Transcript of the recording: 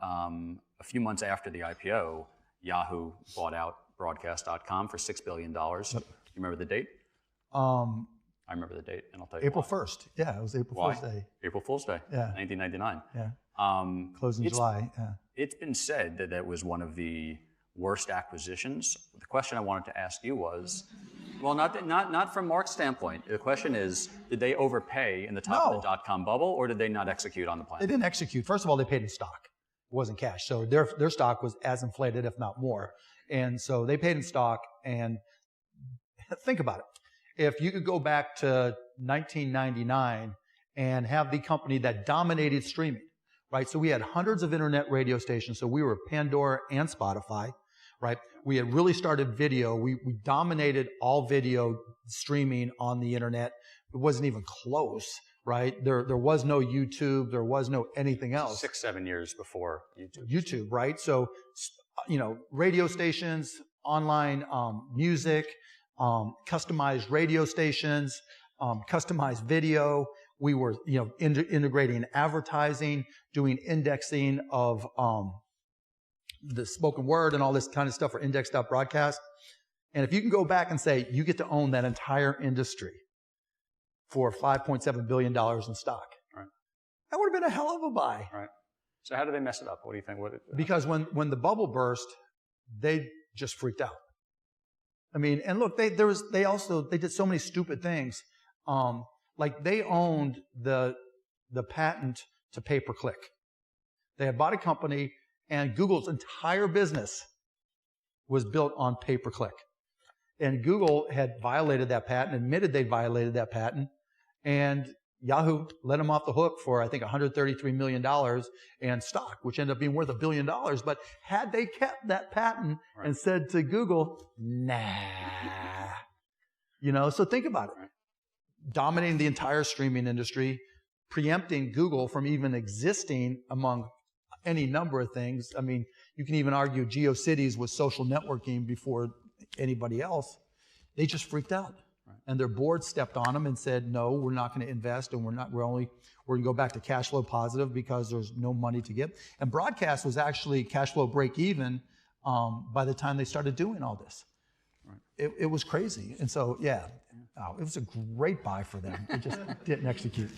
a few months after the IPO, Yahoo bought out Broadcast.com for $6 billion. You remember the date? I remember the date, and I'll tell you April why. 1st. Yeah, it was April Why? Fool's Day. April Fool's Day, Yeah. 1999. Yeah. Closed in July. Yeah. It's been said that that was one of the worst acquisitions. The question I wanted to ask you was, well, not from Mark's standpoint. The question is, did they overpay in the top of the dot-com bubble, or did they not execute on the plan? They didn't execute. First of all, they paid in stock. It wasn't cash. So their stock was as inflated, if not more. And so they paid in stock. And think about it. If you could go back to 1999 and have the company that dominated streaming, right? So we had hundreds of internet radio stations. So we were Pandora and Spotify, right? We had really started video. We dominated all video streaming on the internet. It wasn't even close, right? There was no YouTube. There was no anything else. 6-7 years before YouTube. YouTube, right? So, radio stations, online music, customized radio stations, customized video. We were, integrating advertising, doing indexing of the spoken word and all this kind of stuff for index.broadcast. And if you can go back and say you get to own that entire industry for $5.7 billion in stock, right, that would have been a hell of a buy. Right. So how did they mess it up? What do you think? Because when the bubble burst, they just freaked out. I mean, and look, they did so many stupid things. Like they owned the patent to pay-per-click. They had bought a company, and Google's entire business was built on pay-per-click. And Google had violated that patent, admitted they violated that patent, and Yahoo let them off the hook for, I think, $133 million in stock, which ended up being worth $1 billion. But had they kept that patent and said to Google, nah, so think about it. Dominating the entire streaming industry, preempting Google from even existing among any number of things. I mean, you can even argue GeoCities was social networking before anybody else. They just freaked out. Right. And their board stepped on them and said, no, we're not going to invest, and we're going to go back to cash flow positive because there's no money to get. And Broadcast was actually cash flow break even by the time they started doing all this. Right. It was crazy. And so, it was a great buy for them. It just didn't execute.